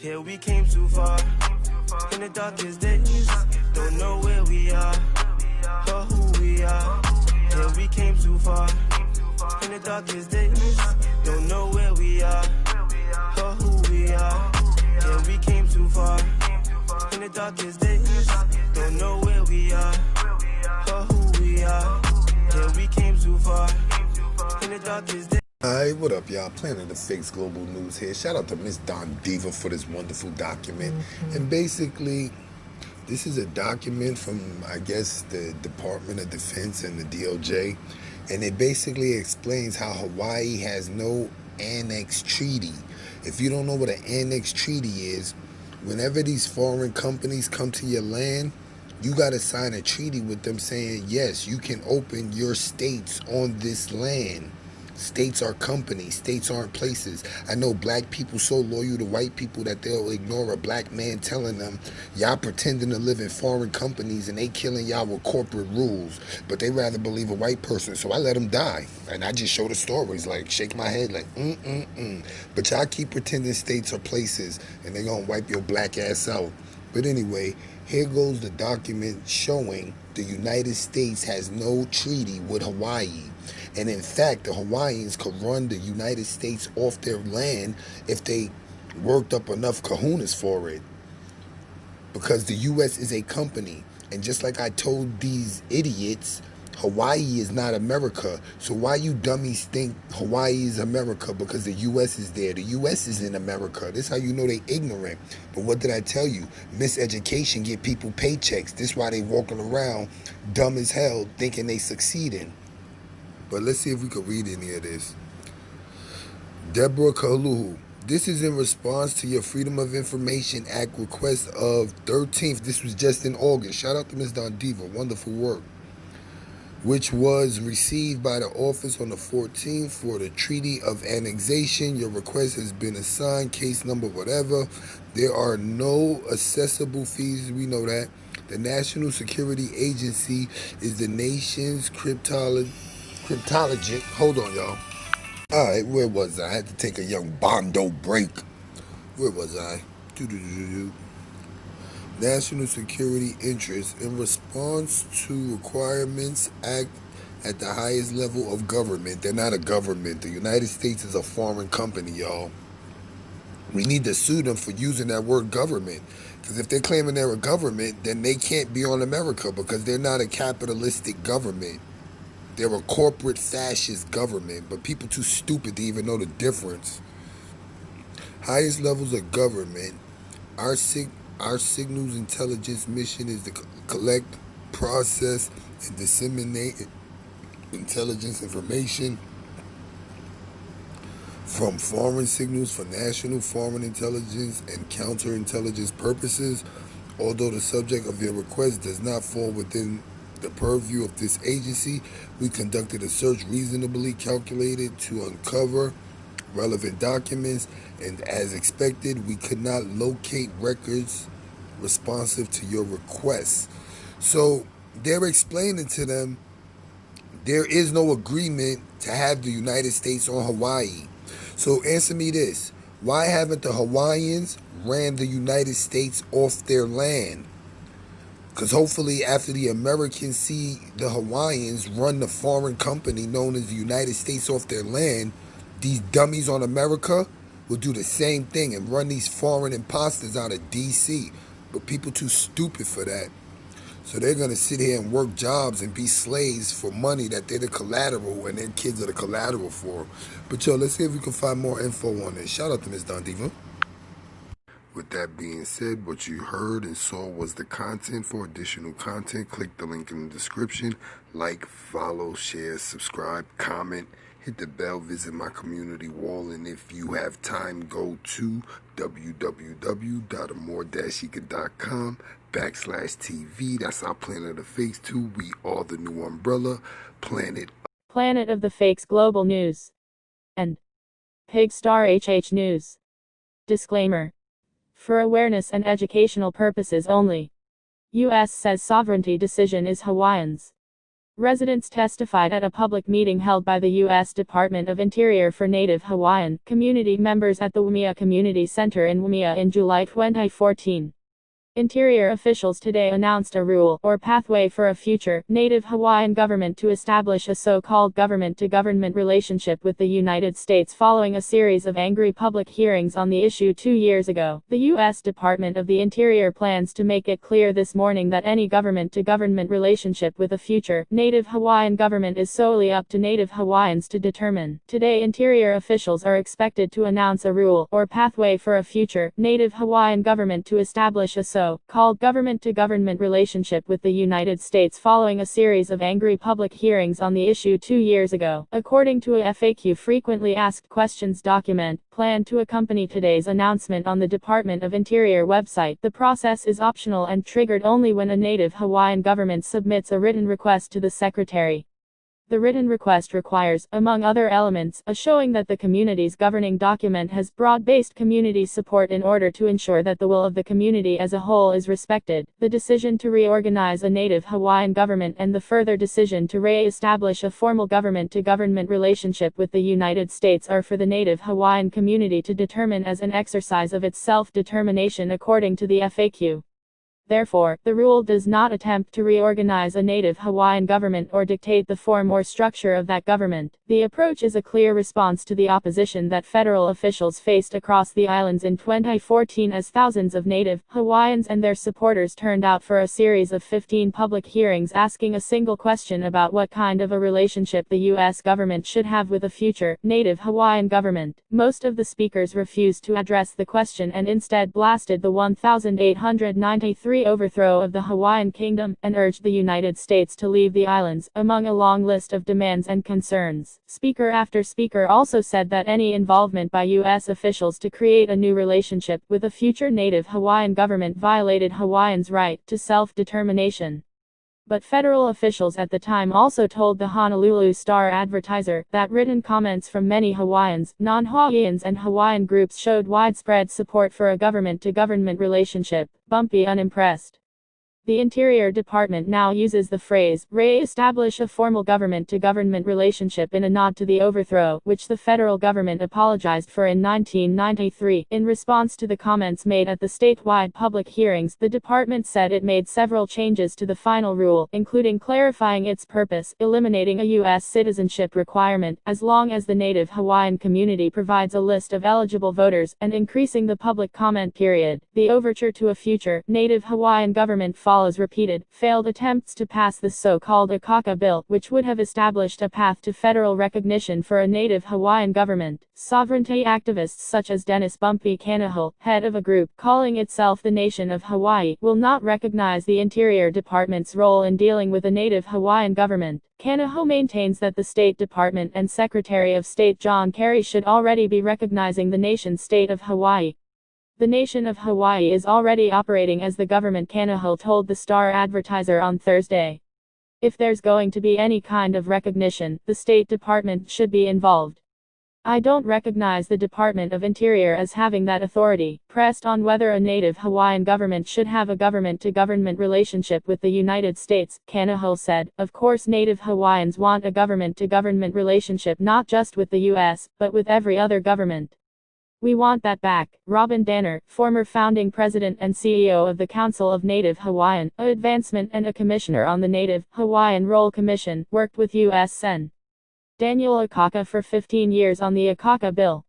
Yeah, we came too far. In the darkest days, don't know where we are or who we are. Yeah, we came too far. In the darkest days, don't know where we are or who we are. Yeah, we came too far. In the darkest days, don't know where we are or who we are. Yeah, we came too far. In the darkest days. Hi, what up, y'all? Planet of Fakes Global News here. Shout out to Miss Don Diva for this wonderful document. And basically, this is a document from, I guess, the Department of Defense and the DOJ. And it basically explains how Hawaii has no annexed treaty. If you don't know what an annexed treaty is, whenever these foreign companies come to your land, you got to sign a treaty with them saying, yes, you can open your states on this land. States are companies. States aren't places. I know black people so loyal to white people that they'll ignore a black man telling them, y'all pretending to live in foreign companies and they killing y'all with corporate rules. But they rather believe a white person, so I let them die. And I just show the stories, like shake my head like, But y'all keep pretending states are places and they gonna wipe your black ass out. But anyway, here goes the document showing the United States has no treaty with Hawaii. And in fact, the Hawaiians could run the United States off their land if they worked up enough kahunas for it. Because the U.S. is a company. And just like I told these idiots, Hawaii is not America. So why you dummies think Hawaii is America? Because the U.S. is there. The U.S. is in America. This is how you know they ignorant. But what did I tell you? Miseducation get people paychecks. This is why they walking around dumb as hell thinking they succeeding. But let's see if we can read any of this. Deborah Kaluhu. This is in response to your Freedom of Information Act request of 13th. This was just in August. Shout out to Ms. Don Diva. Wonderful work. Which was received by the office on the 14th for the Treaty of Annexation. Your request has been assigned, case number whatever. There are no accessible fees. We know that. The National Security Agency is the nation's cryptologist. Hold on, y'all. All right, where was I? I had to take a young Bondo break. Where was I? National security interests in response to requirements act at the highest level of government. They're not a government. The United States is a foreign company, y'all. We need to sue them for using that word government. Because if they're claiming they're a government, then they can't be on America because they're not a capitalistic government. They're a corporate fascist government, but people too stupid to even know the difference. Highest levels of government. Our signals intelligence mission is to collect, process, and disseminate intelligence information from foreign signals for national, foreign intelligence, and counterintelligence purposes. Although the subject of your request does not fall within the purview of this agency, we conducted a search reasonably calculated to uncover relevant documents, and as expected, we could not locate records responsive to your request. So they're explaining to them there is no agreement to have the United States on Hawaii. So answer me this. Why haven't the Hawaiians ran the United States off their land? Because hopefully after the Americans see the Hawaiians run the foreign company known as the United States off their land, these dummies on America will do the same thing and run these foreign imposters out of D.C. But people too stupid for that. So they're going to sit here and work jobs and be slaves for money that they're the collateral and their kids are the collateral for. But yo, let's see if we can find more info on this. Shout out to Ms. Don Diva. With that being said, what you heard and saw was the content. For additional content, click the link in the description. Like, follow, share, subscribe, comment, hit the bell, visit my community wall, and if you have time, go to www.amore-eka.com/TV. That's our Planet of Fakes too. We are the new umbrella, Planet of the Fakes Global News and Pigstar HH News. Disclaimer. For awareness and educational purposes only. U.S. says sovereignty decision is Hawaiians. Residents testified at a public meeting held by the U.S. Department of Interior for Native Hawaiian community members at the Waimea Community Center in Waimea in July 2014. Interior officials today announced a rule, or pathway for a future, Native Hawaiian government to establish a so-called government-to-government relationship with the United States following a series of angry public hearings on the issue 2 years ago. The U.S. Department of the Interior plans to make it clear this morning that any government-to-government relationship with a future, Native Hawaiian government is solely up to Native Hawaiians to determine. Today Interior officials are expected to announce a rule, or pathway for a future, Native Hawaiian government to establish a so-called government-to-government relationship with the United States following a series of angry public hearings on the issue 2 years ago. According to a FAQ frequently asked questions document, planned to accompany today's announcement on the Department of Interior website, the process is optional and triggered only when a Native Hawaiian government submits a written request to the Secretary. The written request requires, among other elements, a showing that the community's governing document has broad-based community support in order to ensure that the will of the community as a whole is respected. The decision to reorganize a Native Hawaiian government and the further decision to re-establish a formal government-to-government relationship with the United States are for the Native Hawaiian community to determine as an exercise of its self-determination according to the FAQ. Therefore, the rule does not attempt to reorganize a Native Hawaiian government or dictate the form or structure of that government. The approach is a clear response to the opposition that federal officials faced across the islands in 2014 as thousands of Native Hawaiians and their supporters turned out for a series of 15 public hearings asking a single question about what kind of a relationship the U.S. government should have with a future Native Hawaiian government. Most of the speakers refused to address the question and instead blasted the 1893 overthrow of the Hawaiian Kingdom, and urged the United States to leave the islands, among a long list of demands and concerns. Speaker after speaker also said that any involvement by U.S. officials to create a new relationship with a future Native Hawaiian government violated Hawaiians' right to self-determination. But federal officials at the time also told the Honolulu Star-Advertiser that written comments from many Hawaiians, non-Hawaiians and Hawaiian groups showed widespread support for a government-to-government relationship. Bumpy unimpressed. The Interior Department now uses the phrase, re-establish a formal government-to-government relationship in a nod to the overthrow, which the federal government apologized for in 1993. In response to the comments made at the statewide public hearings, the department said it made several changes to the final rule, including clarifying its purpose, eliminating a U.S. citizenship requirement, as long as the Native Hawaiian community provides a list of eligible voters, and increasing the public comment period. The overture to a future Native Hawaiian government follows repeated, failed attempts to pass the so-called Akaka Bill, which would have established a path to federal recognition for a Native Hawaiian government. Sovereignty activists such as Dennis Bumpy Kanaho, head of a group calling itself the Nation of Hawaii, will not recognize the Interior Department's role in dealing with a Native Hawaiian government. Kanaho maintains that the State Department and Secretary of State John Kerry should already be recognizing the nation-state of Hawaii. The nation of Hawaii is already operating as the government, Kanaho told the Star-Advertiser on Thursday. If there's going to be any kind of recognition, the State Department should be involved. I don't recognize the Department of Interior as having that authority. Pressed on whether a Native Hawaiian government should have a government-to-government relationship with the United States, Kanaho said, of course Native Hawaiians want a government-to-government relationship not just with the U.S., but with every other government. We want that back. Robin Danner, former founding president and CEO of the Council of Native Hawaiian, a advancement and a commissioner on the Native Hawaiian Role Commission, worked with U.S. Sen. Daniel Akaka for 15 years on the Akaka Bill.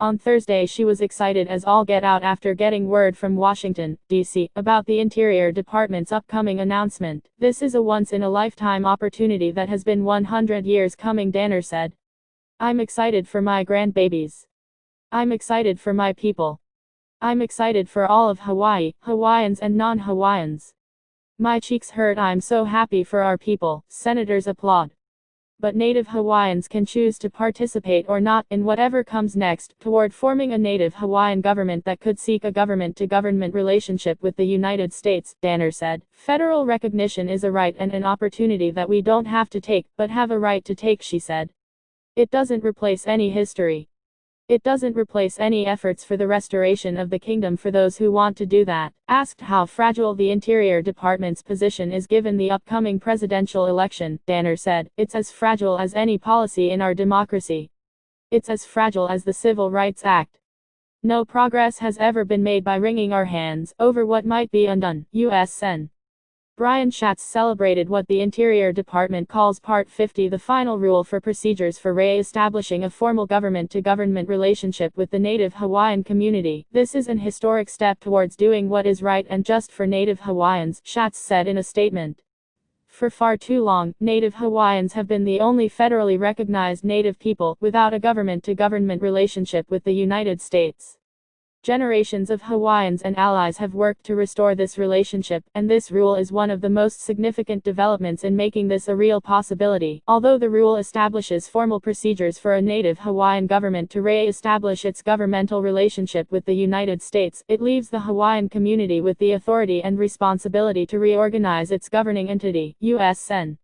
On Thursday she was excited as all get out after getting word from Washington, D.C., about the Interior Department's upcoming announcement. This is a once-in-a-lifetime opportunity that has been 100 years coming, Danner said. I'm excited for my grandbabies. I'm excited for my people. I'm excited for all of Hawaii, Hawaiians and non-Hawaiians. My cheeks hurt. I'm so happy for our people. Senators applaud. But Native Hawaiians can choose to participate or not in whatever comes next toward forming a Native Hawaiian government that could seek a government-to-government relationship with the United States, Danner said. Federal recognition is a right and an opportunity that we don't have to take, but have a right to take, she said. It doesn't replace any history. It doesn't replace any efforts for the restoration of the kingdom for those who want to do that. Asked how fragile the Interior Department's position is given the upcoming presidential election, Danner said, "It's as fragile as any policy in our democracy. It's as fragile as the Civil Rights Act. No progress has ever been made by wringing our hands over what might be undone." U.S. Sen. Brian Schatz celebrated what the Interior Department calls Part 50, the final rule for procedures for re-establishing a formal government-to-government relationship with the Native Hawaiian community. "This is an historic step towards doing what is right and just for Native Hawaiians," Schatz said in a statement. "For far too long, Native Hawaiians have been the only federally recognized Native people without a government-to-government relationship with the United States. Generations of Hawaiians and allies have worked to restore this relationship, and this rule is one of the most significant developments in making this a real possibility." Although the rule establishes formal procedures for a Native Hawaiian government to re-establish its governmental relationship with the United States, it leaves the Hawaiian community with the authority and responsibility to reorganize its governing entity. U.S. Sen.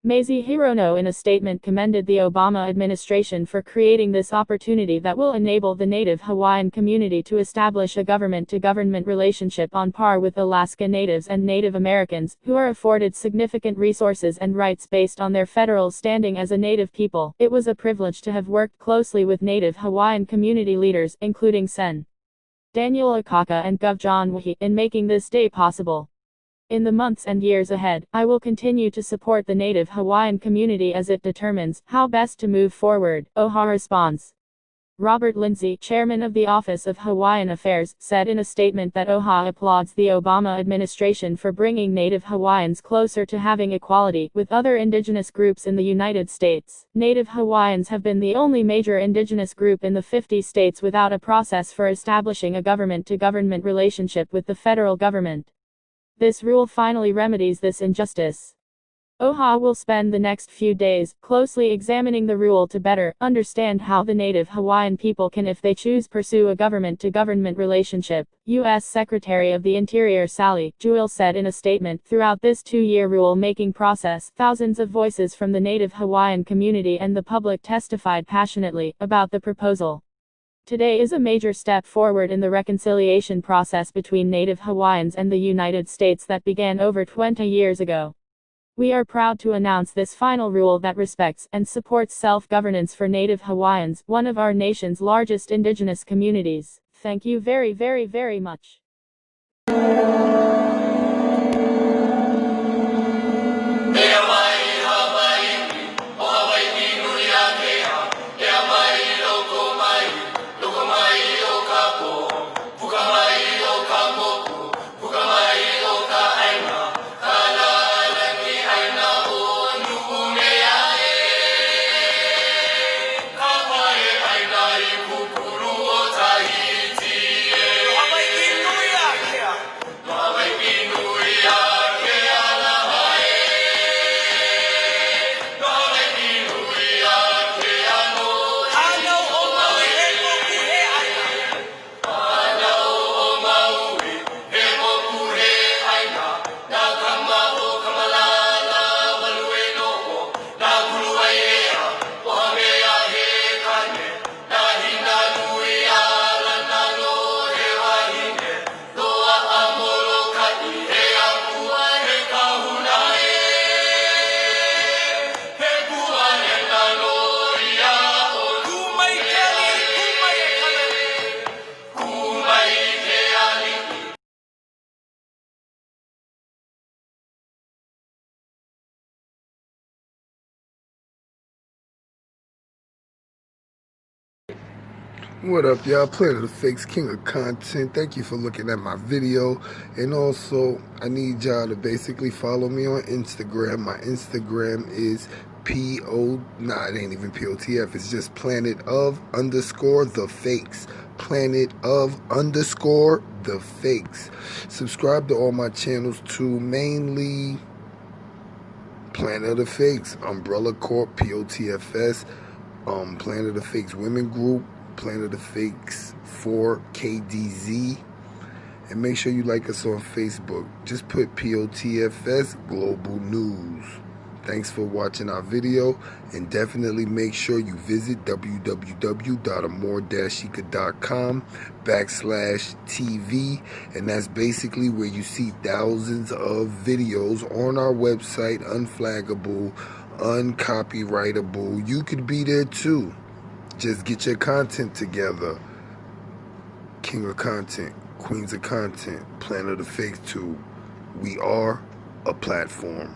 Mazie Hirono in a statement commended the Obama administration for creating this opportunity that will enable the Native Hawaiian community to establish a government-to-government relationship on par with Alaska Natives and Native Americans, who are afforded significant resources and rights based on their federal standing as a Native people. "It was a privilege to have worked closely with Native Hawaiian community leaders, including Sen. Daniel Akaka and Gov. John Wahi, in making this day possible. In the months and years ahead, I will continue to support the Native Hawaiian community as it determines how best to move forward." OHA response. Robert Lindsay, chairman of the Office of Hawaiian Affairs, said in a statement that OHA applauds the Obama administration for bringing Native Hawaiians closer to having equality with other indigenous groups in the United States. Native Hawaiians have been the only major indigenous group in the 50 states without a process for establishing a government-to-government relationship with the federal government. This rule finally remedies this injustice. OHA will spend the next few days closely examining the rule to better understand how the Native Hawaiian people can, if they choose, pursue a government-to-government relationship. U.S. Secretary of the Interior Sally Jewell said in a statement, "Throughout this 2-year rule-making process, thousands of voices from the Native Hawaiian community and the public testified passionately about the proposal. Today is a major step forward in the reconciliation process between Native Hawaiians and the United States that began over 20 years ago. We are proud to announce this final rule that respects and supports self-governance for Native Hawaiians, one of our nation's largest indigenous communities. Thank you very, very, very much." What up, y'all? Planet of Fakes, king of content. Thank you for looking at my video. And also, I need y'all to basically follow me on Instagram. My Instagram is it ain't even POTF. It's just planet_of_the_fakes. Planet_of_the fakes. Subscribe to all my channels too. Mainly Planet of the Fakes, Umbrella Corp, POTFS, Planet of the Fakes Women Group, Planet of the Fakes 4KDZ, and make sure you like us on Facebook. Just put POTFS Global News. Thanks for watching our video, and definitely make sure you visit www.amordashika.com/TV, and that's basically where you see thousands of videos on our website, unflaggable, uncopyrightable. You could be there too. Just get your content together. King of content, queens of content, planet of faith too. We are a platform.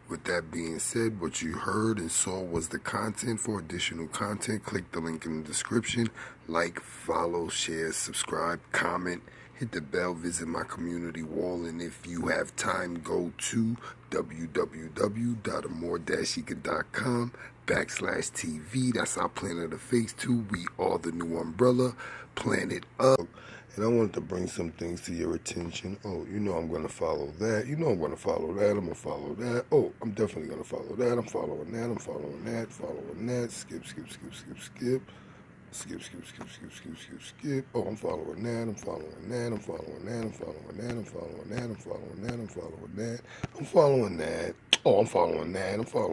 With that being said, what you heard and saw was the content. For additional content, click the link in the description. Like, follow, share, subscribe, comment, hit the bell, visit my community wall, and if you have time, go to www.amordashika.com/TV. That's our Planet of Face too. We are the new umbrella, Planet of. And I wanted to bring some things to your attention. Oh, you know I'm going to follow that. You know I'm going to follow that. I'm going to follow that. Oh, I'm definitely going to follow that. I'm following that. I'm following that. Following that. Skip, skip, skip, skip, skip. Skip, skip, skip, skip, skip, skip, skip. Oh, I'm following that. I'm following that. I'm following that. I'm following that. I'm following that. I'm following that. I'm following that. I'm following that. Oh, I'm following that. I'm following